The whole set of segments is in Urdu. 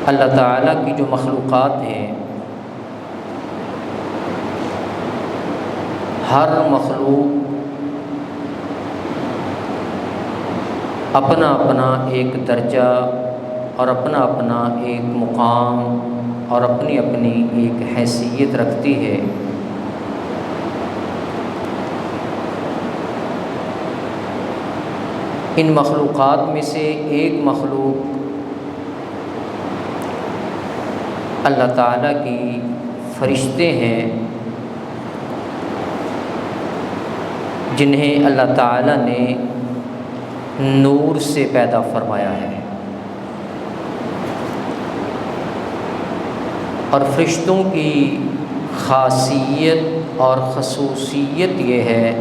اللہ تعالیٰ کی جو مخلوقات ہیں، ہر مخلوق اپنا اپنا ایک درجہ اور اپنا اپنا ایک مقام اور اپنی اپنی ایک حیثیت رکھتی ہے۔ ان مخلوقات میں سے ایک مخلوق اللہ تعالیٰ کی فرشتے ہیں، جنہیں اللہ تعالیٰ نے نور سے پیدا فرمایا ہے۔ اور فرشتوں کی خاصیت اور خصوصیت یہ ہے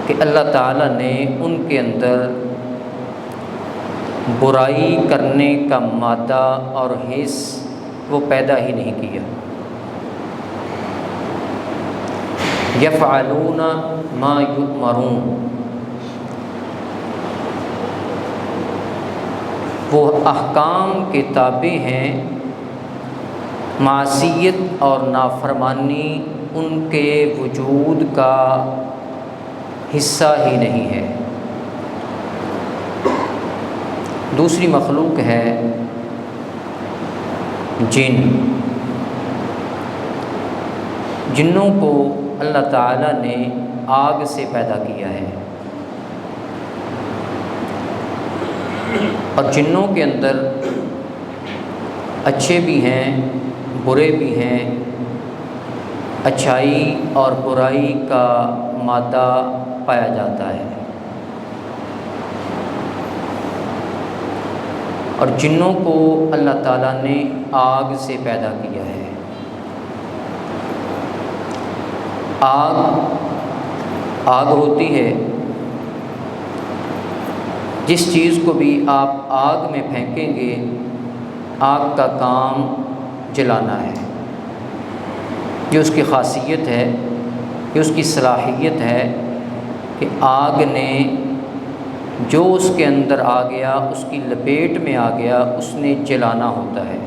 کہ اللہ تعالیٰ نے ان کے اندر برائی کرنے کا مادہ اور حس وہ پیدا ہی نہیں کیا۔ یفعلون ما یؤمرون، وہ احکام کے تابع ہیں، معصیت اور نافرمانی ان کے وجود کا حصہ ہی نہیں ہے۔ دوسری مخلوق ہے جن۔ جنوں کو اللہ تعالیٰ نے آگ سے پیدا کیا ہے، اور جنوں کے اندر اچھے بھی ہیں برے بھی ہیں، اچھائی اور برائی کا مادہ پایا جاتا ہے۔ اور جنوں کو اللہ تعالیٰ نے آگ سے پیدا کیا ہے۔ آگ ہوتی ہے، جس چیز کو بھی آپ آگ میں پھینکیں گے، آگ کا کام جلانا ہے۔ یہ اس کی خاصیت ہے، یہ اس کی صلاحیت ہے کہ آگ نے جو اس کے اندر آ گیا، اس کی لپیٹ میں آ گیا، اس نے جلانا ہوتا ہے۔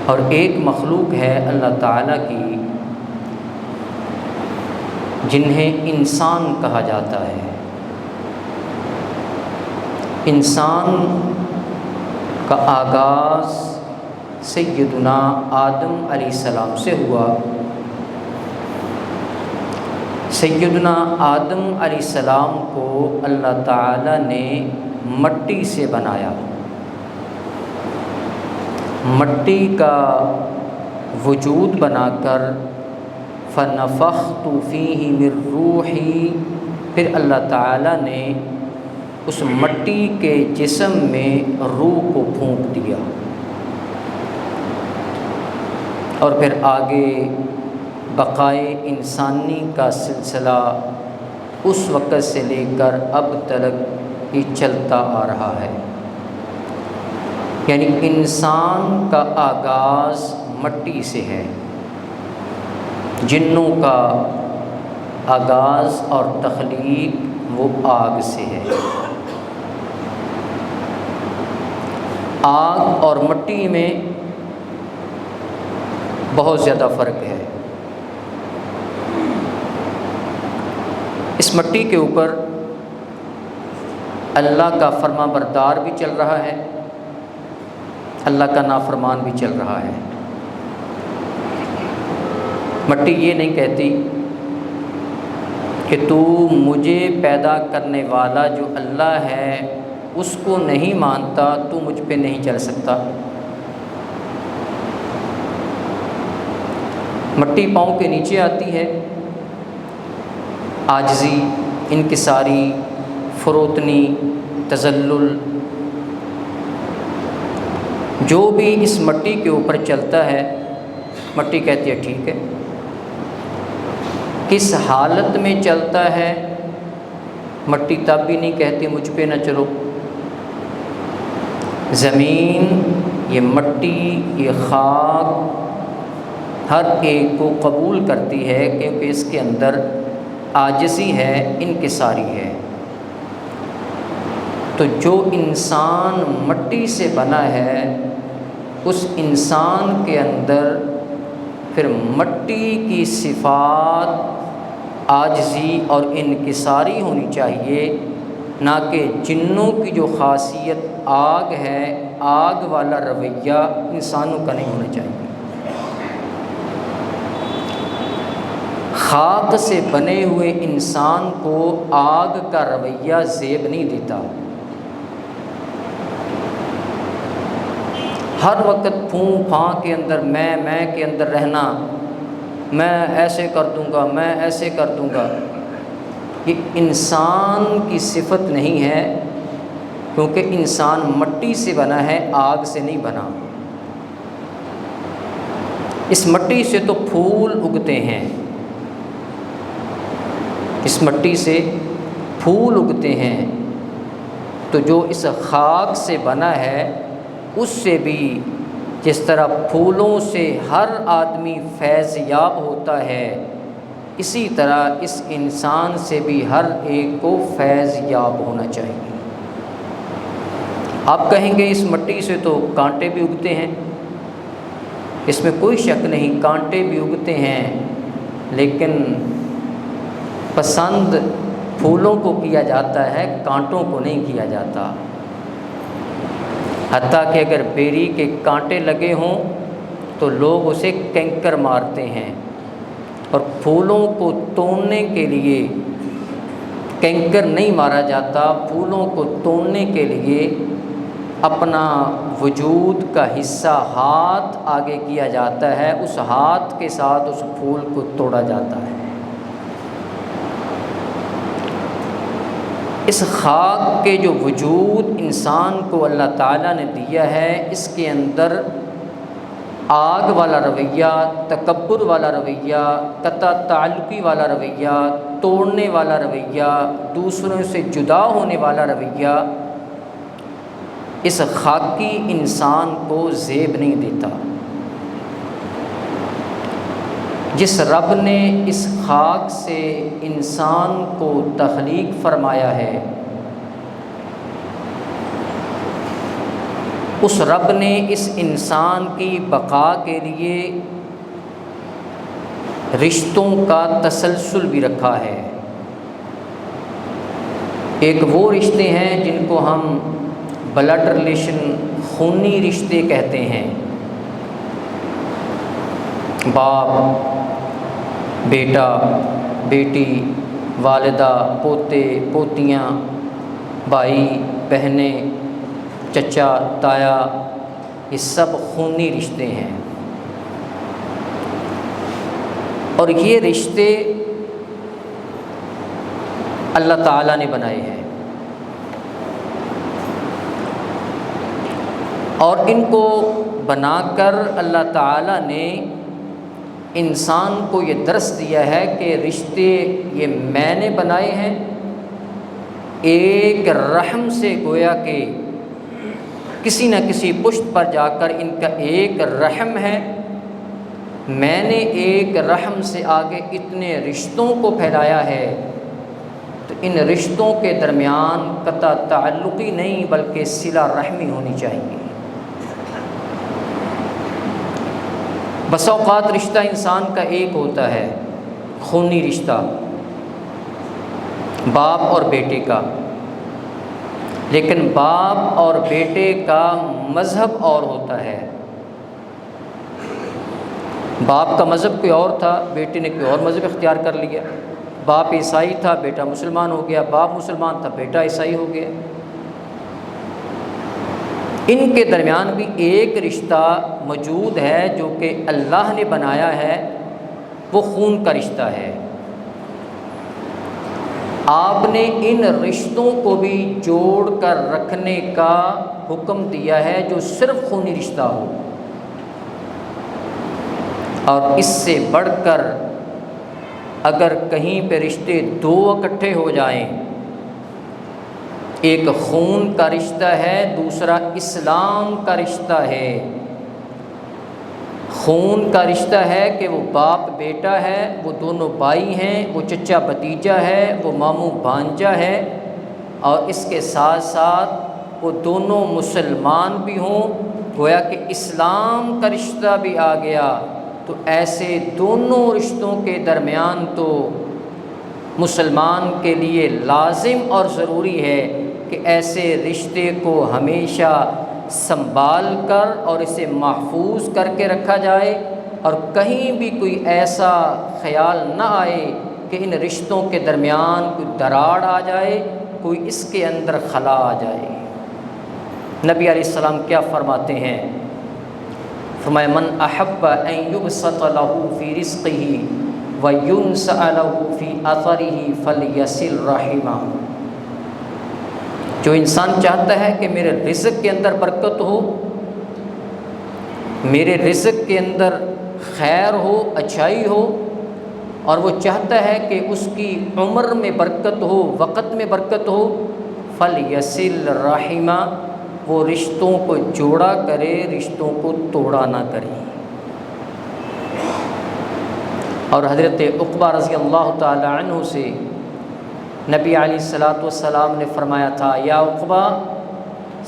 اور ایک مخلوق ہے اللہ تعالیٰ کی جنہیں انسان کہا جاتا ہے۔ انسان کا آغاز سیدنا آدم علیہ السلام سے ہوا۔ سیدنا آدم علیہ السلام کو اللہ تعالیٰ نے مٹی سے بنایا۔ مٹی کا وجود بنا کر فَنَفَخْتُ فِيهِ مِن رُّوحِي، پھر اللہ تعالیٰ نے اس مٹی کے جسم میں روح کو پھونک دیا۔ اور پھر آگے بقائے انسانی کا سلسلہ اس وقت سے لے کر اب تک یہ چلتا آ رہا ہے۔ یعنی انسان کا آغاز مٹی سے ہے، جنوں کا آغاز اور تخلیق وہ آگ سے ہے۔ آگ اور مٹی میں بہت زیادہ فرق ہے۔ اس مٹی کے اوپر اللہ کا فرما بردار بھی چل رہا ہے، اللہ کا نافرمان بھی چل رہا ہے۔ مٹی یہ نہیں کہتی کہ تو مجھے پیدا کرنے والا جو اللہ ہے اس کو نہیں مانتا، تو مجھ پہ نہیں چل سکتا۔ مٹی پاؤں کے نیچے آتی ہے، عاجزی، انکساری، فروتنی، تذلل، جو بھی اس مٹی کے اوپر چلتا ہے مٹی کہتی ہے ٹھیک ہے۔ کس حالت میں چلتا ہے مٹی تب بھی نہیں کہتی مجھ پہ نہ چلو۔ زمین، یہ مٹی، یہ خاک ہر ایک کو قبول کرتی ہے کیونکہ اس کے اندر عاجزی ہے، انکساری ہے۔ تو جو انسان مٹی سے بنا ہے اس انسان کے اندر پھر مٹی کی صفات عاجزی اور انکساری ہونی چاہیے، نہ کہ جنوں کی جو خاصیت آگ ہے، آگ والا رویہ انسانوں کا نہیں ہونا چاہیے۔ خاک سے بنے ہوئے انسان کو آگ کا رویہ زیب نہیں دیتا۔ ہر وقت پھوں پھاں کے اندر میں کے اندر رہنا، میں ایسے کر دوں گا، میں ایسے کر دوں گا، یہ انسان کی صفت نہیں ہے، کیونکہ انسان مٹی سے بنا ہے، آگ سے نہیں بنا۔ اس مٹی سے تو پھول اگتے ہیں، اس مٹی سے پھول اگتے ہیں، تو جو اس خاک سے بنا ہے اس سے بھی جس طرح پھولوں سے ہر آدمی فیض یاب ہوتا ہے، اسی طرح اس انسان سے بھی ہر ایک کو فیض یاب ہونا چاہیے۔ آپ کہیں گے اس مٹی سے تو کانٹے بھی اگتے ہیں، اس میں کوئی شک نہیں، کانٹے بھی اگتے ہیں، لیکن پسند پھولوں کو کیا جاتا ہے، کانٹوں کو نہیں کیا جاتا۔ حتیٰ کہ اگر بیری کے کانٹے لگے ہوں تو لوگ اسے کینکر مارتے ہیں، اور پھولوں کو توڑنے کے لیے کینکر نہیں مارا جاتا، پھولوں کو توڑنے کے لیے اپنا وجود کا حصہ ہاتھ آگے کیا جاتا ہے، اس ہاتھ کے ساتھ اس پھول کو توڑا جاتا ہے۔ اس خاک کے جو وجود انسان کو اللہ تعالیٰ نے دیا ہے، اس کے اندر آگ والا رویہ، تکبر والا رویہ، قطع تعلقی والا رویہ، توڑنے والا رویہ، دوسروں سے جدا ہونے والا رویہ اس خاکی انسان کو زیب نہیں دیتا۔ جس رب نے اس خاک سے انسان کو تخلیق فرمایا ہے، اس رب نے اس انسان کی بقا کے لیے رشتوں کا تسلسل بھی رکھا ہے۔ ایک وہ رشتے ہیں جن کو ہم بلڈ ریلیشن، خونی رشتے کہتے ہیں، باپ بیٹا، بیٹی، والدہ، پوتے پوتیاں، بھائی بہنیں، چچا تایا، یہ سب خونی رشتے ہیں۔ اور یہ رشتے اللہ تعالیٰ نے بنائے ہیں، اور ان کو بنا کر اللہ تعالیٰ نے انسان کو یہ درس دیا ہے کہ رشتے یہ میں نے بنائے ہیں، ایک رحم سے گویا کہ کسی نہ کسی پشت پر جا کر ان کا ایک رحم ہے، میں نے ایک رحم سے آگے اتنے رشتوں کو پھیلایا ہے، تو ان رشتوں کے درمیان قطع تعلقی نہیں بلکہ صلہ رحمی ہونی چاہیے۔ بس اوقات رشتہ انسان کا ایک ہوتا ہے، خونی رشتہ باپ اور بیٹے کا، لیکن باپ اور بیٹے کا مذہب اور ہوتا ہے۔ باپ کا مذہب کوئی اور تھا، بیٹے نے کوئی اور مذہب اختیار کر لیا۔ باپ عیسائی تھا، بیٹا مسلمان ہو گیا، باپ مسلمان تھا، بیٹا عیسائی ہو گیا۔ ان کے درمیان بھی ایک رشتہ موجود ہے جو کہ اللہ نے بنایا ہے، وہ خون کا رشتہ ہے۔ آپ نے ان رشتوں کو بھی جوڑ کر رکھنے کا حکم دیا ہے جو صرف خونی رشتہ ہو، اور اس سے بڑھ کر اگر کہیں پہ رشتے دو اکٹھے ہو جائیں، ایک خون کا رشتہ ہے، دوسرا اسلام کا رشتہ ہے۔ خون کا رشتہ ہے کہ وہ باپ بیٹا ہے، وہ دونوں بھائی ہیں، وہ چچا بھتیجا ہے، وہ ماموں بھانجا ہے، اور اس کے ساتھ ساتھ وہ دونوں مسلمان بھی ہوں، گویا کہ اسلام کا رشتہ بھی آ گیا، تو ایسے دونوں رشتوں کے درمیان تو مسلمان کے لیے لازم اور ضروری ہے کہ ایسے رشتے کو ہمیشہ سنبھال کر اور اسے محفوظ کر کے رکھا جائے، اور کہیں بھی کوئی ایسا خیال نہ آئے کہ ان رشتوں کے درمیان کوئی دراڑ آ جائے، کوئی اس کے اندر خلا آ جائے۔ نبی علیہ السلام کیا فرماتے ہیں؟ فرمایا من احب ان یبسط له فی رزقہ وینسأ له فی اثرہ فلیصل رحمہ۔ جو انسان چاہتا ہے کہ میرے رزق کے اندر برکت ہو، میرے رزق کے اندر خیر ہو، اچھائی ہو، اور وہ چاہتا ہے کہ اس کی عمر میں برکت ہو، وقت میں برکت ہو، فلیصل رحمہ، وہ رشتوں کو جوڑا کرے، رشتوں کو توڑا نہ کرے۔ اور حضرت عقبہ رضی اللہ تعالی عنہ سے نبی علیہ الصلاۃ والسلام نے فرمایا تھا، یا عقبہ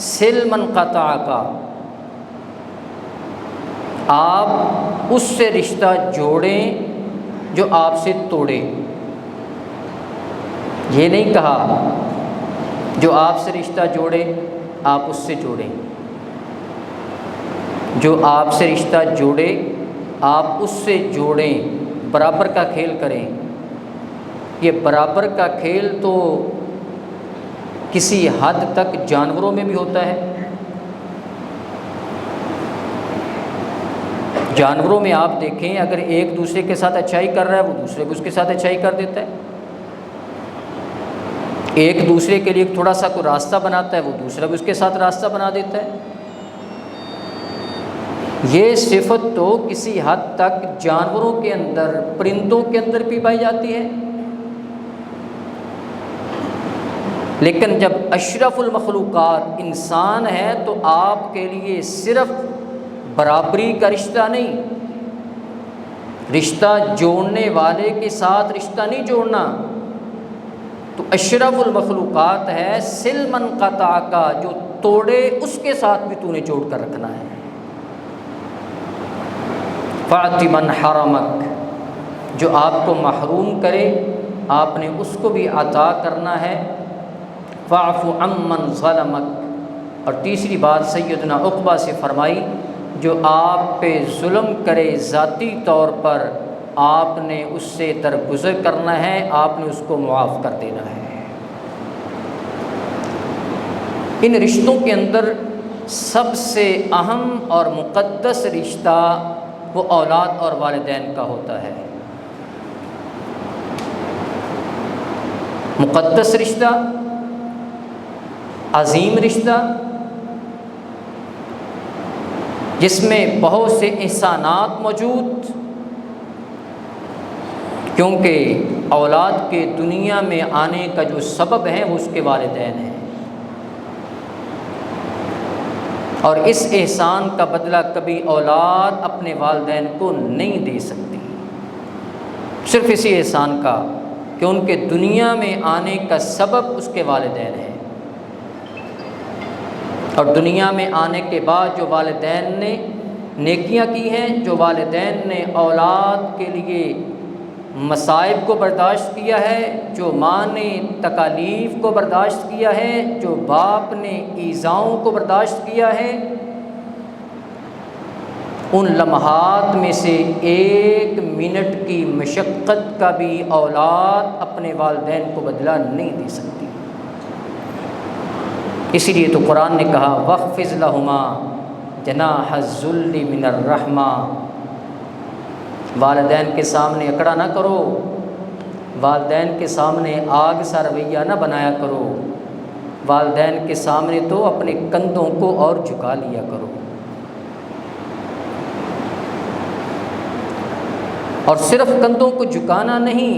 سل من قطعک، آپ اس سے رشتہ جوڑیں جو آپ سے توڑے۔ یہ نہیں کہا جو آپ سے رشتہ جوڑے آپ اس سے جوڑیں، جو آپ سے رشتہ جوڑے آپ اس سے جوڑیں، برابر کا کھیل کریں۔ یہ برابر کا کھیل تو کسی حد تک جانوروں میں بھی ہوتا ہے۔ جانوروں میں آپ دیکھیں، اگر ایک دوسرے کے ساتھ اچھائی کر رہا ہے وہ دوسرے کو اس کے ساتھ اچھائی کر دیتا ہے، ایک دوسرے کے لیے تھوڑا سا کوئی راستہ بناتا ہے وہ دوسرا بھی اس کے ساتھ راستہ بنا دیتا ہے۔ یہ صفت تو کسی حد تک جانوروں کے اندر، پرندوں کے اندر بھی پائی جاتی ہے، لیکن جب اشرف المخلوقات انسان ہے تو آپ کے لیے صرف برابری کا رشتہ نہیں، رشتہ جوڑنے والے کے ساتھ رشتہ نہیں جوڑنا، تو اشرف المخلوقات ہے سل من قطعک، جو توڑے اس کے ساتھ بھی تو نے جوڑ کر رکھنا ہے۔ فاعط من حرمک، جو آپ کو محروم کرے آپ نے اس کو بھی عطا کرنا ہے۔ فاعف عمن ظلمک، اور تیسری بات سیدنا عقبہ سے فرمائی، جو آپ پہ ظلم کرے ذاتی طور پر آپ نے اس سے درگزر کرنا ہے، آپ نے اس کو معاف کر دینا ہے۔ ان رشتوں کے اندر سب سے اہم اور مقدس رشتہ وہ اولاد اور والدین کا ہوتا ہے۔ مقدس رشتہ، عظیم رشتہ، جس میں بہت سے احسانات موجود، کیونکہ اولاد کے دنیا میں آنے کا جو سبب ہے وہ اس کے والدین ہیں، اور اس احسان کا بدلہ کبھی اولاد اپنے والدین کو نہیں دے سکتی، صرف اسی احسان کا کہ ان کے دنیا میں آنے کا سبب اس کے والدین ہیں، اور دنیا میں آنے کے بعد جو والدین نے نیکیاں کی ہیں، جو والدین نے اولاد کے لیے مصائب کو برداشت کیا ہے، جو ماں نے تکالیف کو برداشت کیا ہے، جو باپ نے ایذاؤں کو برداشت کیا ہے، ان لمحات میں سے ایک منٹ کی مشقت کا بھی اولاد اپنے والدین کو بدلہ نہیں دے سکتی۔ اسی لیے تو قرآن نے کہا وَاخْفِضْ لَهُمَا جَنَاحَ الذُّلِّ مِنَ الرَّحْمَةِ، والدین کے سامنے اکڑا نہ کرو، والدین کے سامنے آگ سا رویہ نہ بنایا کرو، والدین کے سامنے تو اپنے کندھوں کو اور جھکا لیا کرو۔ اور صرف کندھوں کو جھکانا نہیں،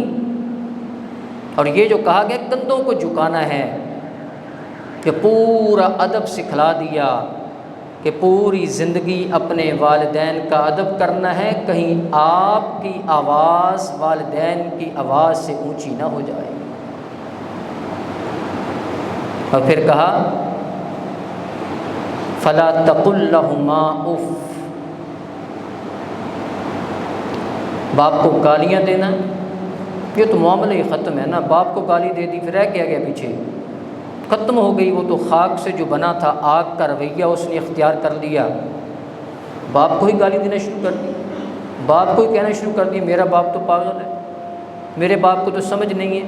اور یہ جو کہا گیا کندھوں کو جھکانا ہے، کہ پورا ادب سکھلا دیا کہ پوری زندگی اپنے والدین کا ادب کرنا ہے، کہیں آپ کی آواز والدین کی آواز سے اونچی نہ ہو جائے۔ اور پھر کہا فلا تقل لہما اف، باپ کو گالیاں دینا، یہ تو معاملہ ہی ختم ہے نا، باپ کو گالی دے دی پھر رہ کیا گیا پیچھے، ختم ہو گئی، وہ تو خاک سے جو بنا تھا، آگ کا رویہ اس نے اختیار کر لیا، باپ کو ہی گالی دینا شروع کر دی، باپ کو ہی کہنا شروع کر دیا میرا باپ تو پاگل ہے، میرے باپ کو تو سمجھ نہیں ہے،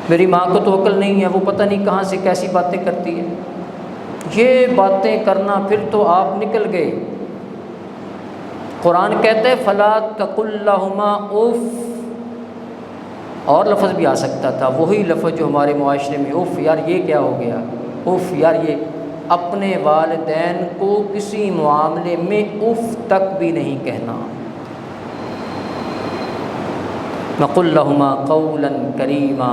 میری ماں کو تو عقل نہیں ہے، وہ پتہ نہیں کہاں سے کیسی باتیں کرتی ہے، یہ باتیں کرنا پھر تو آپ نکل گئے۔ قرآن کہتا ہے فلا تقل لہما اف، اور لفظ بھی آ سکتا تھا، وہی لفظ جو ہمارے معاشرے میں اف یار یہ کیا ہو گیا، اف یار یہ، اپنے والدین کو کسی معاملے میں اف تک بھی نہیں کہنا۔ وقل لہما قولا کریما،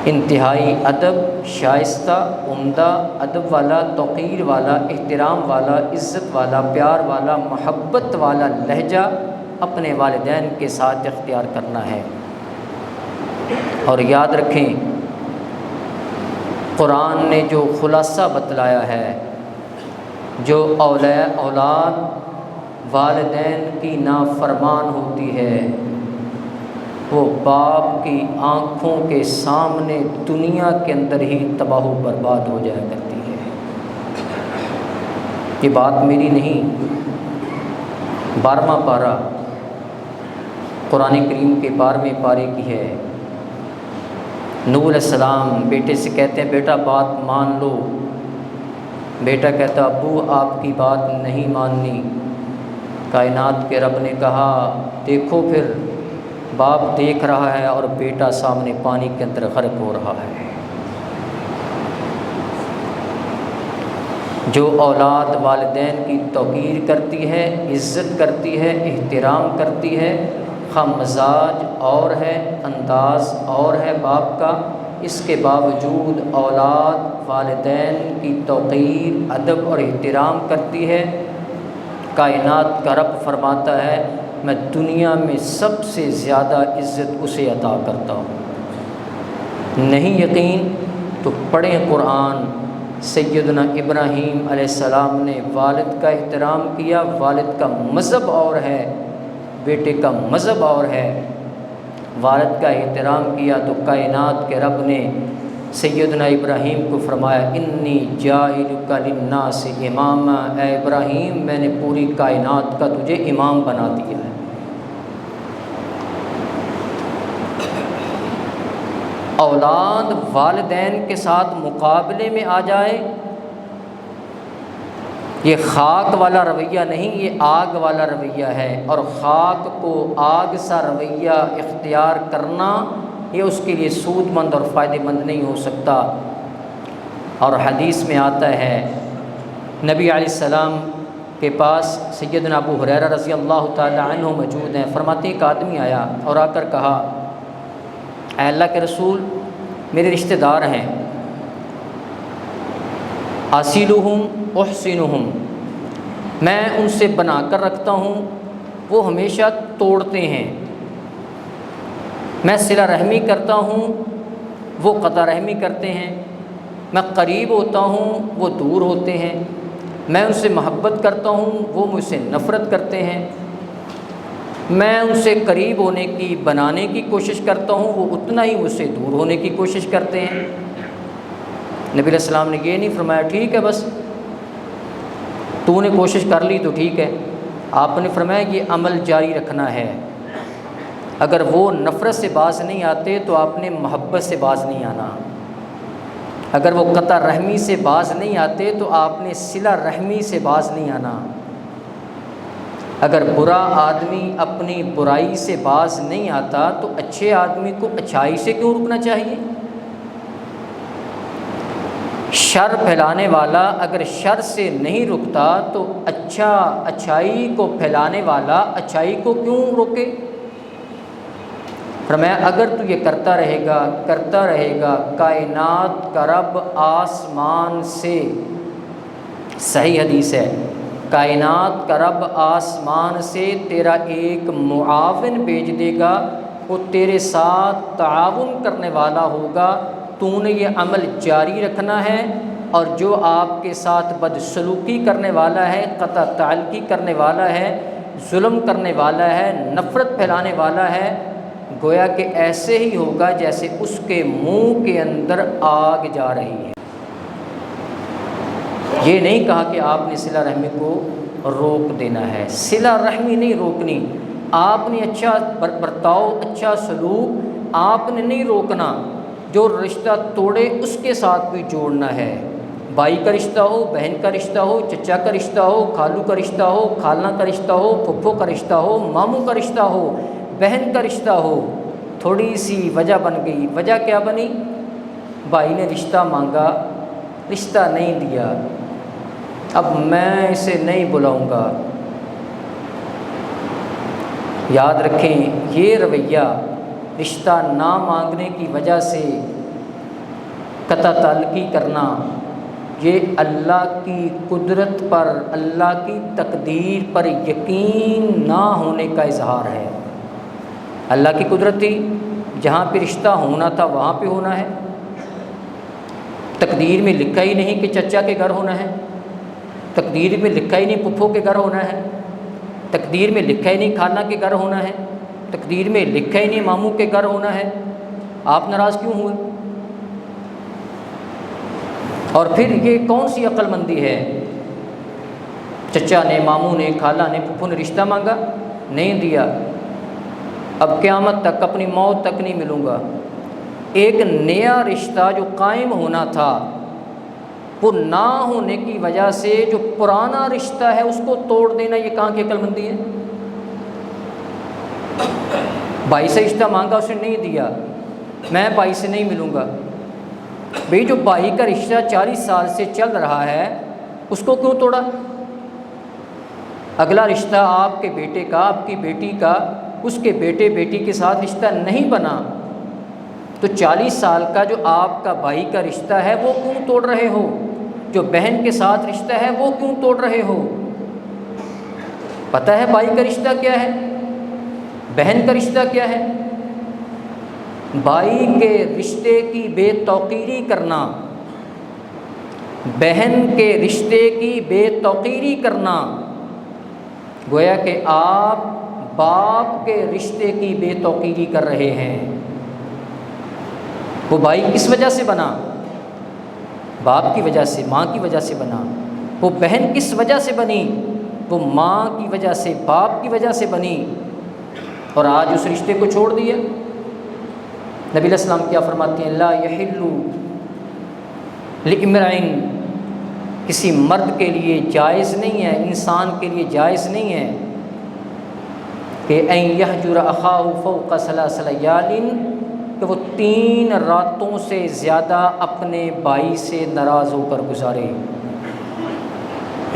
انتہائی ادب، شائستہ، عمدہ، ادب والا، توقیر والا، احترام والا، عزت والا، پیار والا، محبت والا لہجہ اپنے والدین کے ساتھ اختیار کرنا ہے۔ اور یاد رکھیں قرآن نے جو خلاصہ بتلایا ہے، جو اولاد والدین کی نافرمان ہوتی ہے وہ باپ کی آنکھوں کے سامنے دنیا کے اندر ہی تباہ و برباد ہو جایا کرتی ہے۔ یہ بات میری نہیں، 12واں پارہ قرآن کریم کے 12ویں پارے کی ہے۔ نوح علیہ السلام بیٹے سے کہتے ہیں بیٹا بات مان لو، بیٹا کہتا ابو آپ کی بات نہیں ماننی۔ کائنات کے رب نے کہا دیکھو پھر، باپ دیکھ رہا ہے اور بیٹا سامنے پانی کے اندر غرق ہو رہا ہے۔ جو اولاد والدین کی توقیر کرتی ہے، عزت کرتی ہے، احترام کرتی ہے، خواہ مزاج اور ہے، انداز اور ہے باپ کا، اس کے باوجود اولاد والدین کی توقیر، ادب اور احترام کرتی ہے، کائنات کا رب فرماتا ہے میں دنیا میں سب سے زیادہ عزت اسے عطا کرتا ہوں۔ نہیں یقین تو پڑھیں قرآن، سیدنا ابراہیم علیہ السلام نے والد کا احترام کیا، والد کا مذہب اور ہے، بیٹے کا مذہب اور ہے، والد کا احترام کیا تو کائنات کے رب نے سیدنا ابراہیم کو فرمایا انی جاعلک للناس اماما، اے ابراہیم میں نے پوری کائنات کا تجھے امام بنا دیا ہے۔ اولاد والدین کے ساتھ مقابلے میں آ جائے، یہ خاک والا رویہ نہیں، یہ آگ والا رویہ ہے، اور خاک کو آگ سا رویہ اختیار کرنا یہ اس کے لیے سود مند اور فائدہ مند نہیں ہو سکتا۔ اور حدیث میں آتا ہے نبی علیہ السلام کے پاس سیدنا ابو ہریرہ رضی اللہ تعالی عنہ موجود ہیں، فرماتے ہیں ایک آدمی آیا اور آ کر کہا اے اللہ کے رسول میرے رشتہ دار ہیں، اصلہم احسنہم، میں ان سے بنا کر رکھتا ہوں، وہ ہمیشہ توڑتے ہیں، میں صلہ رحمی کرتا ہوں، وہ قطع رحمی کرتے ہیں، میں قریب ہوتا ہوں، وہ دور ہوتے ہیں، میں ان سے محبت کرتا ہوں، وہ مجھ سے نفرت کرتے ہیں، میں ان سے قریب ہونے کی بنانے کی کوشش کرتا ہوں، وہ اتنا ہی مجھ سے دور ہونے کی کوشش کرتے ہیں۔ نبی علیہ السلام نے یہ نہیں فرمایا ٹھیک ہے بس تو نے کوشش کر لی تو ٹھیک ہے، آپ نے فرمایا یہ عمل جاری رکھنا ہے، اگر وہ نفرت سے باز نہیں آتے تو آپ نے محبت سے باز نہیں آنا، اگر وہ قطع رحمی سے باز نہیں آتے تو آپ نے صلہ رحمی سے باز نہیں آنا، اگر برا آدمی اپنی برائی سے باز نہیں آتا تو اچھے آدمی کو اچھائی سے کیوں رکنا چاہیے؟ شر پھیلانے والا اگر شر سے نہیں رکتا تو اچھائی کو پھیلانے والا اچھائی کو کیوں روکے؟ فرمایا اگر تو یہ کرتا رہے گا کائنات کا رب آسمان سے، صحیح حدیث ہے، کائنات کا رب آسمان سے تیرا ایک معاون بھیج دے گا وہ تیرے ساتھ تعاون کرنے والا ہوگا، تو نے یہ عمل جاری رکھنا ہے، اور جو آپ کے ساتھ بدسلوکی کرنے والا ہے، قطع تعلقی کرنے والا ہے، ظلم کرنے والا ہے، نفرت پھیلانے والا ہے، گویا کہ ایسے ہی ہوگا جیسے اس کے منہ کے اندر آگ جا رہی ہے۔ یہ نہیں کہا کہ آپ نے صلہ رحمی کو روک دینا ہے، صلہ رحمی نہیں روکنی، آپ نے اچھا برتاؤ، اچھا سلوک آپ نے نہیں روکنا، جو رشتہ توڑے اس کے ساتھ بھی جوڑنا ہے۔ بھائی کا رشتہ ہو، بہن کا رشتہ ہو، چچا کا رشتہ ہو، خالو کا رشتہ ہو، خالہ کا رشتہ ہو، پھپھو کا رشتہ ہو، ماموں کا رشتہ ہو، بہن کا رشتہ ہو، تھوڑی سی وجہ بن گئی، وجہ کیا بنی؟ بھائی نے رشتہ مانگا، رشتہ نہیں دیا، اب میں اسے نہیں بلاؤں گا۔ یاد رکھیں، یہ رویہ رشتہ نہ مانگنے کی وجہ سے قطع تعلقی کرنا، یہ اللہ کی قدرت پر، اللہ کی تقدیر پر یقین نہ ہونے کا اظہار ہے۔ اللہ کی قدرت تھی، جہاں پہ رشتہ ہونا تھا وہاں پہ ہونا ہے، تقدیر میں لکھا ہی نہیں کہ چچا کے گھر ہونا ہے، تقدیر میں لکھا ہی نہیں پھپھو کے گھر ہونا ہے، تقدیر میں لکھا ہی نہیں خالہ کے گھر ہونا ہے، تقدیر میں لکھا ہی نہیں ماموں کے گھر ہونا ہے، آپ ناراض کیوں ہوئے؟ اور پھر یہ کون سی عقل مندی ہے؟ چچا نے، ماموں نے، خالہ نے، پھپھو نے رشتہ مانگا، نہیں دیا، اب قیامت تک، اپنی موت تک نہیں ملوں گا۔ ایک نیا رشتہ جو قائم ہونا تھا، وہ نہ ہونے کی وجہ سے جو پرانا رشتہ ہے اس کو توڑ دینا، یہ کہاں کی عقل مندی ہے؟ بھائی سے رشتہ مانگا، اسے نہیں دیا، میں بھائی سے نہیں ملوں گا۔ بھئی جو بھائی کا رشتہ 40 سال سے چل رہا ہے اس کو کیوں توڑا؟ اگلا رشتہ آپ کے بیٹے کا، آپ کی بیٹی کا، اس کے بیٹے بیٹی کے ساتھ رشتہ نہیں بنا، تو 40 سال کا جو آپ کا بھائی کا رشتہ ہے وہ کیوں توڑ رہے ہو؟ جو بہن کے ساتھ رشتہ ہے وہ کیوں توڑ رہے ہو؟ پتہ ہے بھائی کا رشتہ کیا ہے، بہن کا رشتہ کیا ہے؟ بھائی کے رشتے کی بے توقیری کرنا، بہن کے رشتے کی بے توقیری کرنا، گویا کہ آپ باپ کے رشتے کی بے توقیری کر رہے ہیں۔ وہ بھائی کس وجہ سے بنا؟ باپ کی وجہ سے، ماں کی وجہ سے بنا۔ وہ بہن کس وجہ سے بنی؟ وہ ماں کی وجہ سے، باپ کی وجہ سے بنی، اور آج اس رشتے کو چھوڑ دیا۔ نبی علیہ السلام کیا فرماتے ہیں؟ لا یحل لامرئ، کسی مرد کے لیے جائز نہیں ہے، انسان کے لیے جائز نہیں ہے کہ ان یہجر اخاہ فوق 3 لیال، کہ وہ 3 راتوں سے زیادہ اپنے بھائی سے ناراض ہو کر گزارے۔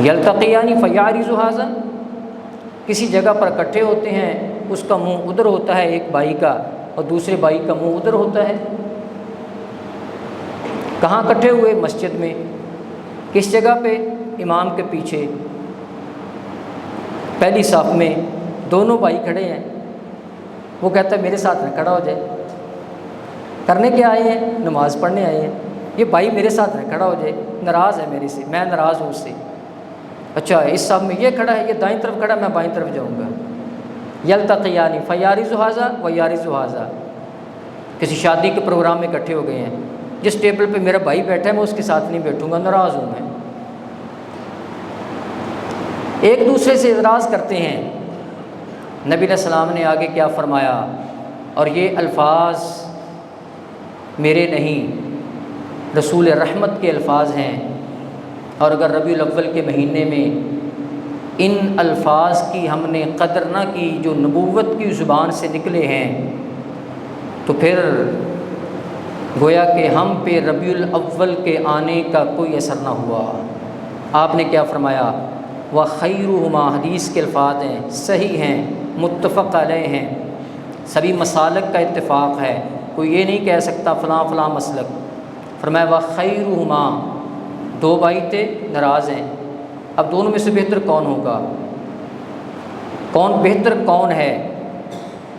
یلتقیان فیعرض ھذا، کسی جگہ پر اکٹھے ہوتے ہیں، اس کا منہ ادھر ہوتا ہے ایک بھائی کا، اور دوسرے بھائی کا منہ ادھر ہوتا ہے۔ کہاں اکٹھے ہوئے؟ مسجد میں۔ کس جگہ پہ؟ امام کے پیچھے، پہلی صف میں دونوں بھائی کھڑے ہیں، وہ کہتا ہے میرے ساتھ نہ کھڑا ہو جائے۔ کرنے کیا آئے ہیں؟ نماز پڑھنے آئے ہیں۔ یہ بھائی میرے ساتھ نہ کھڑا ہو جائے، ناراض ہے میرے سے، میں ناراض ہوں اس سے۔ اچھا اس صف میں یہ کھڑا ہے، یہ دائیں طرف کھڑا ہے، میں بائیں طرف جاؤں گا۔ یلتقیان فیعرض ھذا ویعرض ھذا، کسی شادی کے پروگرام میں اکٹھے ہو گئے ہیں، جس ٹیبل پہ میرا بھائی بیٹھا ہے میں اس کے ساتھ نہیں بیٹھوں گا، ناراض ہوں میں۔ ایک دوسرے سے اعتراض کرتے ہیں۔ نبی علیہ السلام نے آگے کیا فرمایا؟ اور یہ الفاظ میرے نہیں، رسول رحمت کے الفاظ ہیں، اور اگر ربیع الاول کے مہینے میں ان الفاظ کی ہم نے قدر نہ کی جو نبوت کی زبان سے نکلے ہیں، تو پھر گویا کہ ہم پہ ربیع الاول کے آنے کا کوئی اثر نہ ہوا۔ آپ نے کیا فرمایا؟ وَخَيْرُهُمَا، حدیث کے الفاظ ہیں، صحیح ہیں، متفق علیہ ہیں، سبھی مسالک کا اتفاق ہے، کوئی یہ نہیں کہہ سکتا فلاں فلاں مسلک۔ فرمایا وَخَيْرُهُمَا، 2 بھائی تھے، ناراض ہیں، اب دونوں میں سے بہتر کون ہوگا؟ کون بہتر کون ہے؟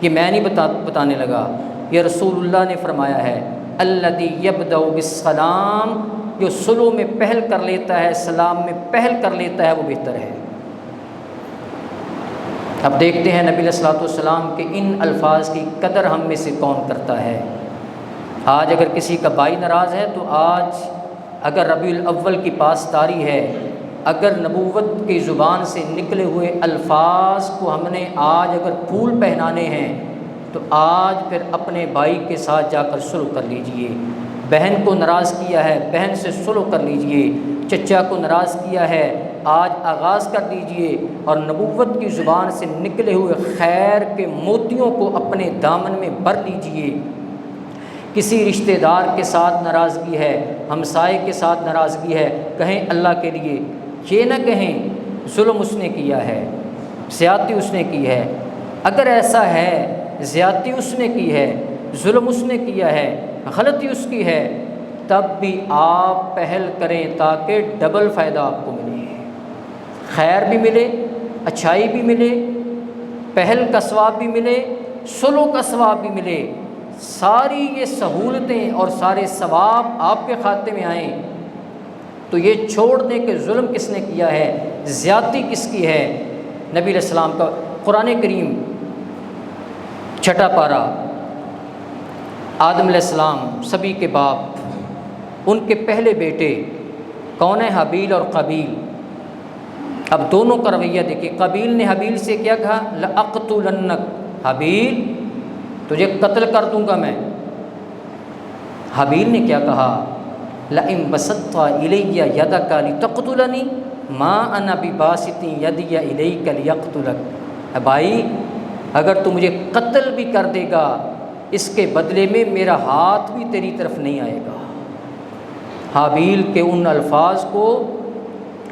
یہ میں نہیں بتانے لگا، یہ رسول اللہ نے فرمایا ہے، الذی یبدأ بالسلام، جو صلح میں پہل کر لیتا ہے، سلام میں پہل کر لیتا ہے، وہ بہتر ہے۔ اب دیکھتے ہیں نبی علیہ الصلوۃ والسلام کے ان الفاظ کی قدر ہم میں سے کون کرتا ہے۔ آج اگر کسی کا بھائی ناراض ہے تو آج اگر ربیع الاول کی پاسداری ہے، اگر نبوت کی زبان سے نکلے ہوئے الفاظ کو ہم نے آج اگر پھول پہنانے ہیں تو آج پھر اپنے بھائی کے ساتھ جا کر صلح کر لیجئے۔ بہن کو ناراض کیا ہے، بہن سے صلح کر لیجئے۔ چچا کو ناراض کیا ہے، آج آغاز کر دیجئے اور نبوت کی زبان سے نکلے ہوئے خیر کے موتیوں کو اپنے دامن میں بھر لیجئے۔ کسی رشتہ دار کے ساتھ ناراضگی ہے، ہمسائے کے ساتھ ناراضگی ہے، کہیں اللہ کے لیے یہ نہ کہیں ظلم اس نے کیا ہے، زیادتی اس نے کی ہے۔ اگر ایسا ہے، زیادتی اس نے کی ہے، ظلم اس نے کیا ہے، غلطی اس کی ہے، تب بھی آپ پہل کریں تاکہ ڈبل فائدہ آپ کو ملے، خیر بھی ملے، اچھائی بھی ملے، پہل کا ثواب بھی ملے، صلح کا ثواب بھی ملے، ساری یہ سہولتیں اور سارے ثواب آپ کے کھاتے میں آئیں۔ تو یہ چھوڑ دیں کہ ظلم کس نے کیا ہے، زیادتی کس کی ہے۔ نبی علیہ السلام کا قرآن کریم 6 پارہ، آدم علیہ السلام سبھی کے باپ، ان کے پہلے بیٹے کون ہیں؟ حابیل اور قابیل۔ اب دونوں کا رویہ دیکھیے، قابیل نے حابیل سے کیا کہا؟ لَأَقْتُلَنَّكَ، حابیل تجھے قتل کر دوں گا میں۔ حابیل نے کیا کہا؟ لَئِن بَسَطْتَ إِلَيَّ يَدَكَ لِتَقْتُلَنِي مَا أَنَا بِبَاسِطٍ يَدِيَ إِلَيْكَ لِيَقْتُلَكَ، بھائی اگر تو مجھے قتل بھی کر دے گا، اس کے بدلے میں میرا ہاتھ بھی تیری طرف نہیں آئے گا۔ حابیل کے ان الفاظ کو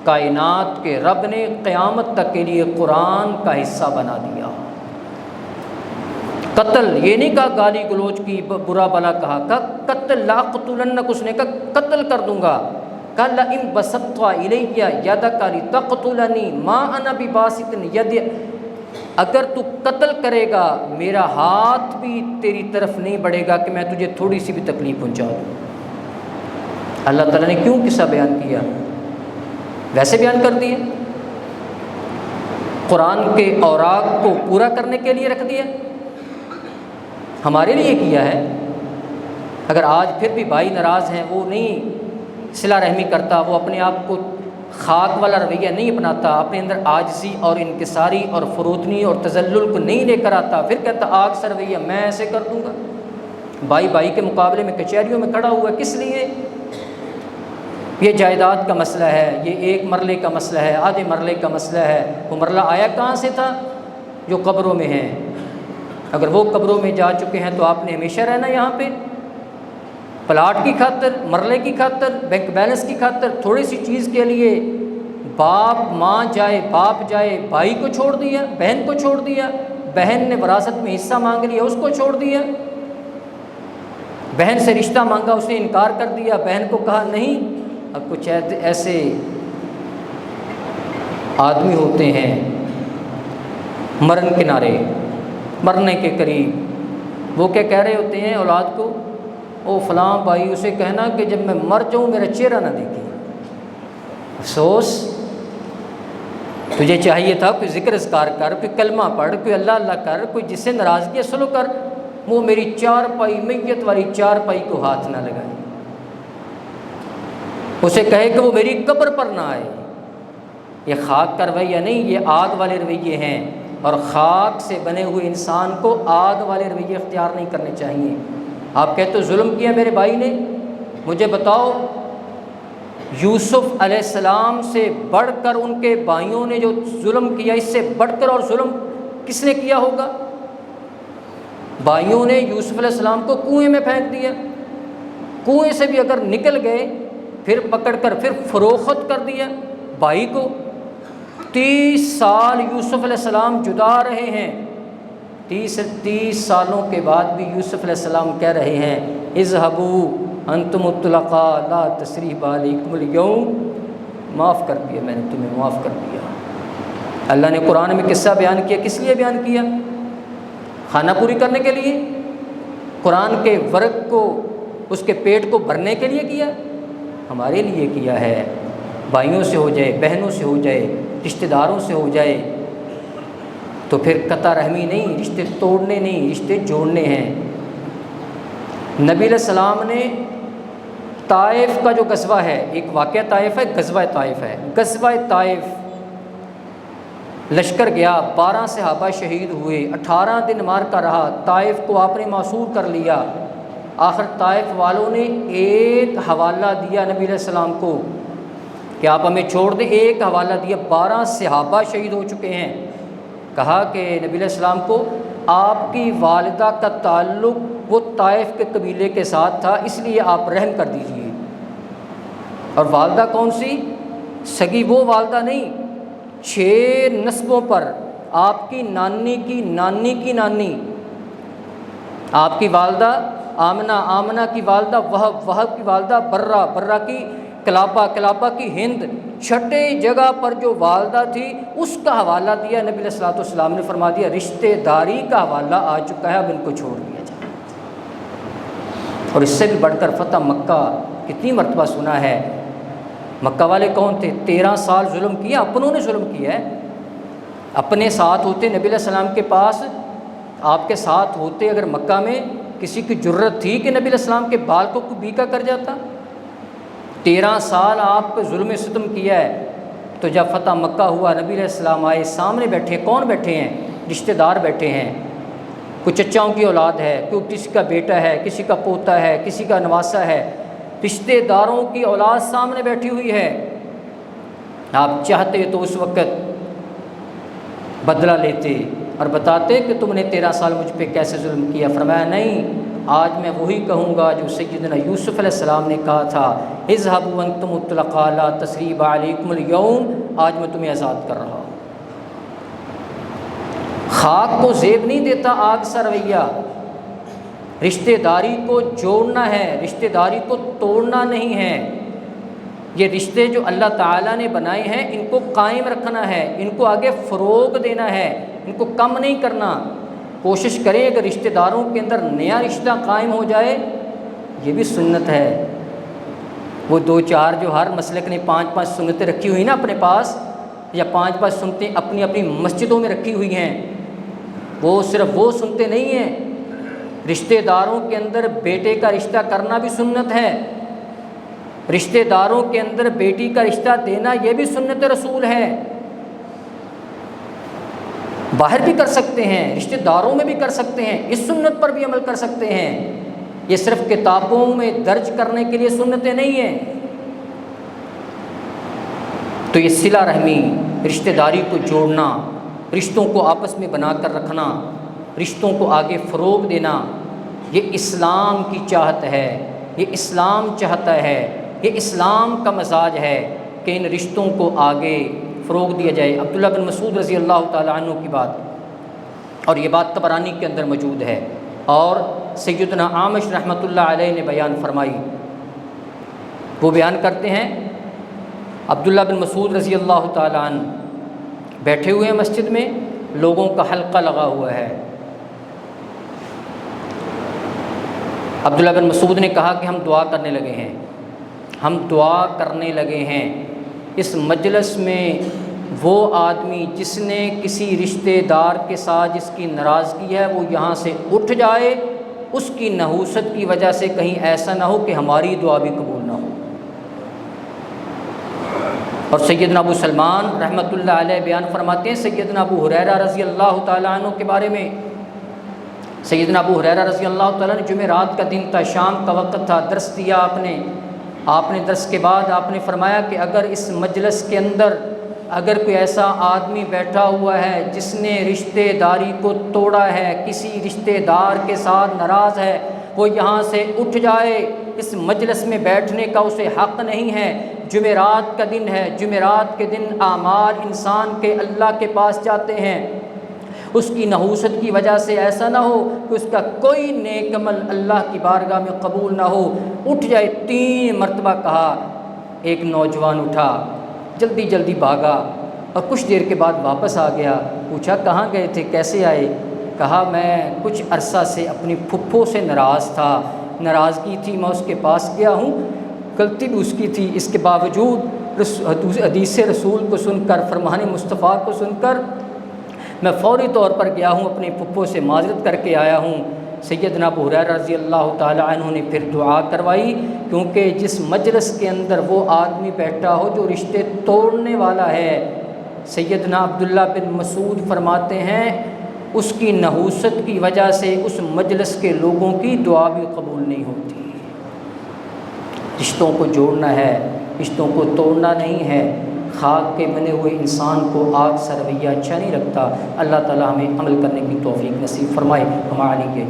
کائنات کے رب نے قیامت تک کے لیے قرآن کا حصہ بنا دیا۔ قتل یہ نہیں کہا گالی گلوچ کی، برا بلا کہا قتل، لَأَقْتُلَنَّكَ، اس نے کہا قتل کر دوں گا۔ کہا لَئِن بَسَطْتَ إِلَيَّ يَدَكَ لِتَقْتُلَنِي مَا أَنَا بِبَاسِطٍ يَدِي، اگر تو قتل کرے گا میرا ہاتھ بھی تیری طرف نہیں بڑھے گا کہ میں تجھے تھوڑی سی بھی تکلیف پہنچا دوں۔ اللہ تعالیٰ نے کیوں قصہ بیان کیا؟ ویسے بیان کر دیے، قرآن کے اوراق کو پورا کرنے کے لیے رکھ دیا، ہمارے لیے کیا ہے۔ اگر آج پھر بھی بھائی ناراض ہیں، وہ نہیں صلہ رحمی کرتا، وہ اپنے آپ کو خاک والا رویہ نہیں اپناتا، اپنے اندر عاجزی اور انکساری اور فروتنی اور تذلل کو نہیں لے کر آتا، پھر کہتا آگ سا رویہ میں ایسے کر دوں گا۔ بھائی بھائی کے مقابلے میں کچہریوں میں کھڑا ہوا، کس لیے؟ یہ جائیداد کا مسئلہ ہے، یہ 1 مرلے کا مسئلہ ہے، آدھے مرلے کا مسئلہ ہے۔ وہ مرلہ آیا کہاں سے تھا؟ جو قبروں میں ہیں۔ اگر وہ قبروں میں جا چکے ہیں تو آپ نے ہمیشہ رہنا یہاں پہ؟ پلاٹ کی خاطر، مرلے کی خاطر، بینک بیلنس کی خاطر، تھوڑی سی چیز کے لیے باپ ماں جائے، باپ جائے، بھائی کو چھوڑ دیا، بہن کو چھوڑ دیا، بہن نے وراثت میں حصہ مانگ لیا، اس کو چھوڑ دیا، بہن سے رشتہ مانگا، اس نے انکار کر دیا، بہن کو کہا نہیں۔ اب کچھ ایسے آدمی ہوتے ہیں مرن کنارے، مرنے کے قریب، وہ کیا کہہ رہے ہوتے ہیں اولاد کو؟ او فلاں بھائی اسے کہنا کہ جب میں مر جاؤں میرا چہرہ نہ دیکھے۔ افسوس، تجھے چاہیے تھا کوئی ذکر اذکار کر، کوئی کلمہ پڑھ، کوئی اللہ اللہ کر، کوئی جس سے ناراضگی ہے سلو کر، وہ میری 4 پائی میت والی 4 پائی کو ہاتھ نہ لگائے، اسے کہے کہ وہ میری قبر پر نہ آئے۔ یہ خاک کا رویہ نہیں، یہ آگ والے رویے ہیں، اور خاک سے بنے ہوئے انسان کو آگ والے رویے اختیار نہیں کرنے چاہیے۔ آپ کہتے ہو ظلم کیا میرے بھائی نے، مجھے بتاؤ یوسف علیہ السلام سے بڑھ کر ان کے بھائیوں نے جو ظلم کیا، اس سے بڑھ کر اور ظلم کس نے کیا ہوگا؟ بھائیوں نے یوسف علیہ السلام کو کنویں میں پھینک دیا، کنویں سے بھی اگر نکل گئے پھر پکڑ کر پھر فروخت کر دیا بھائی کو۔ 30 سال یوسف علیہ السلام جدا رہے ہیں، 30 سالوں کے بعد بھی یوسف علیہ السلام کہہ رہے ہیں اذهبوا انتم الطلقاء لا تثریب علیکم اليوم، معاف کر دیا میں نے تمہیں، معاف کر دیا۔ اللہ نے قرآن میں قصہ بیان کیا، کس لیے بیان کیا؟ کھانا پوری کرنے کے لیے، قرآن کے ورق کو اس کے پیٹ کو بھرنے کے لیے کیا، ہمارے لیے کیا ہے۔ بھائیوں سے ہو جائے، بہنوں سے ہو جائے، رشتہ داروں سے ہو جائے، تو پھر قطع رحمی نہیں، رشتے توڑنے نہیں، رشتے جوڑنے ہیں۔ نبی علیہ السلام نے طائف کا جو غزوہ ہے، ایک واقعہ طائف ہے، غزوہ طائف ہے، غزوہ طائف لشکر گیا، 12 صحابہ شہید ہوئے، 18 دن مار کا رہا، طائف کو آپ نے محصور کر لیا۔ آخر طائف والوں نے ایک حوالہ دیا نبی علیہ السلام کو کہ آپ ہمیں چھوڑ دیں، ایک حوالہ دیا، 12 صحابہ شہید ہو چکے ہیں۔ کہا کہ نبی علیہ السلام کو آپ کی والدہ کا تعلق وہ طائف کے قبیلے کے ساتھ تھا، اس لیے آپ رحم کر دیجئے۔ اور والدہ کون سی؟ سگی وہ والدہ نہیں، 6 نسبوں پر، آپ کی نانی کی نانی کی نانی، آپ کی والدہ آمنہ، آمنہ کی والدہ وہب، وہب کی والدہ برہ، برہ کی کلابہ، کلابہ کی ہند، 6 جگہ پر جو والدہ تھی اس کا حوالہ دیا۔ نبی علیہ الصلوۃ والسلام نے فرما دیا رشتہ داری کا حوالہ آ چکا ہے، اب ان کو چھوڑ دیا جائے۔ اور اس سے بھی بڑھ کر فتح مکہ کتنی مرتبہ سنا ہے۔ مکہ والے کون تھے؟ 13 سال ظلم کیا، اپنوں نے ظلم کیا ہے۔ اپنے ساتھ ہوتے نبی علیہ السلام کے پاس، آپ کے ساتھ ہوتے اگر مکہ میں کسی کی جرت تھی کہ نبی علیہ السلام کے بال کو کوئی بیکا کر جاتا؟ 13 سال آپ پہ ظلم ستم کیا ہے۔ تو جب فتح مکہ ہوا، نبی علیہ السلام آئے، سامنے بیٹھے، کون بیٹھے ہیں؟ رشتہ دار بیٹھے ہیں، کوئی چچاؤں کی اولاد ہے، کوئی کسی کا بیٹا ہے، کسی کا پوتا ہے، کسی کا نواسا ہے، رشتہ داروں کی اولاد سامنے بیٹھی ہوئی ہے۔ آپ چاہتے تو اس وقت بدلہ لیتے اور بتاتے کہ تم نے 13 سال مجھ پہ کیسے ظلم کیا۔ فرمایا نہیں، آج میں وہی کہوں گا جو سیدنا یوسف علیہ السلام نے کہا تھا، اذهبوا انتم الطلقاء لا تثریب علیکم اليوم، آج میں تمہیں آزاد کر رہا ہوں۔ خاک کو زیب نہیں دیتا آگ سا رویہ، رشتہ داری کو جوڑنا ہے، رشتہ داری کو توڑنا نہیں ہے۔ یہ رشتے جو اللہ تعالیٰ نے بنائے ہیں ان کو قائم رکھنا ہے، ان کو آگے فروغ دینا ہے، ان کو کم نہیں کرنا۔ کوشش کریں اگر رشتہ داروں کے اندر نیا رشتہ قائم ہو جائے، یہ بھی سنت ہے۔ وہ 2-4 جو ہر مسلک نے 5-5 سنتیں رکھی ہوئی نا اپنے پاس، یا 5-5 سنتیں اپنی اپنی مسجدوں میں رکھی ہوئی ہیں، وہ صرف وہ سنتیں نہیں ہیں۔ رشتہ داروں کے اندر بیٹے کا رشتہ کرنا بھی سنت ہے، رشتہ داروں کے اندر بیٹی کا رشتہ دینا یہ بھی سنت رسول ہے۔ باہر بھی کر سکتے ہیں، رشتہ داروں میں بھی کر سکتے ہیں، اس سنت پر بھی عمل کر سکتے ہیں۔ یہ صرف کتابوں میں درج کرنے کے لیے سنتیں نہیں ہیں۔ تو یہ صلہ رحمی، رشتہ داری کو جوڑنا، رشتوں کو آپس میں بنا کر رکھنا، رشتوں کو آگے فروغ دینا، یہ اسلام کی چاہت ہے، یہ اسلام چاہتا ہے، یہ اسلام کا مزاج ہے کہ ان رشتوں کو آگے فروغ دیا جائے۔ عبداللہ بن مسعود رضی اللہ تعالیٰ عنہ کی بات، اور یہ بات طبرانی کے اندر موجود ہے، اور سیدنا عامش رحمۃ اللہ علیہ نے بیان فرمائی۔ وہ بیان کرتے ہیں عبداللہ بن مسعود رضی اللہ تعالیٰ عنہ بیٹھے ہوئے ہیں مسجد میں، لوگوں کا حلقہ لگا ہوا ہے۔ عبداللہ بن مسعود نے کہا کہ ہم دعا کرنے لگے ہیں، ہم دعا کرنے لگے ہیں، اس مجلس میں وہ آدمی جس نے کسی رشتہ دار کے ساتھ جس کی ناراضگی ہے وہ یہاں سے اٹھ جائے، اس کی نحوست کی وجہ سے کہیں ایسا نہ ہو کہ ہماری دعا بھی قبول نہ ہو۔ اور سیدنا ابو سلمان رحمۃ اللہ علیہ بیان فرماتے ہیں سیدنا ابو ہریرہ رضی اللہ تعالیٰ عنہ کے بارے میں۔ سیدنا ابو ہریرہ رضی اللہ تعالیٰ عنہ، جمعرات کا دن تھا، شام کا وقت تھا، درس دیا آپ نے درس کے بعد آپ نے فرمایا کہ اگر اس مجلس کے اندر اگر کوئی ایسا آدمی بیٹھا ہوا ہے جس نے رشتہ داری کو توڑا ہے، کسی رشتہ دار کے ساتھ ناراض ہے، وہ یہاں سے اٹھ جائے، اس مجلس میں بیٹھنے کا اسے حق نہیں ہے۔ جمعرات کا دن ہے، جمعرات کے دن اعمال انسان کے اللہ کے پاس جاتے ہیں، اس کی نحوست کی وجہ سے ایسا نہ ہو کہ اس کا کوئی نیک عمل اللہ کی بارگاہ میں قبول نہ ہو، اٹھ جائے۔ 3 مرتبہ کہا۔ ایک نوجوان اٹھا، جلدی جلدی بھاگا اور کچھ دیر کے بعد واپس آ گیا۔ پوچھا کہاں گئے تھے، کیسے آئے؟ کہا میں کچھ عرصہ سے اپنی پھپھو سے ناراض تھا، ناراضگی تھی، میں اس کے پاس گیا ہوں، غلطی بھی اس کی تھی، اس کے باوجود حدیث رسول کو سن کر، فرمان مصطفیٰ کو سن کر میں فوری طور پر گیا ہوں، اپنی پھپھو سے معذرت کر کے آیا ہوں۔ سیدنا ابو ہریرہ رضی اللہ تعالی عنہ نے پھر دعا کروائی، کیونکہ جس مجلس کے اندر وہ آدمی بیٹھا ہو جو رشتے توڑنے والا ہے، سیدنا عبداللہ بن مسعود فرماتے ہیں اس کی نحوست کی وجہ سے اس مجلس کے لوگوں کی دعا بھی قبول نہیں ہوتی۔ رشتوں کو جوڑنا ہے، رشتوں کو توڑنا نہیں ہے۔ خاک کے بنے ہوئے انسان کو آگ سا رویہ اچھا نہیں لگتا۔ اللہ تعالی ہمیں عمل کرنے کی توفیق نصیب فرمائے۔ ہمارے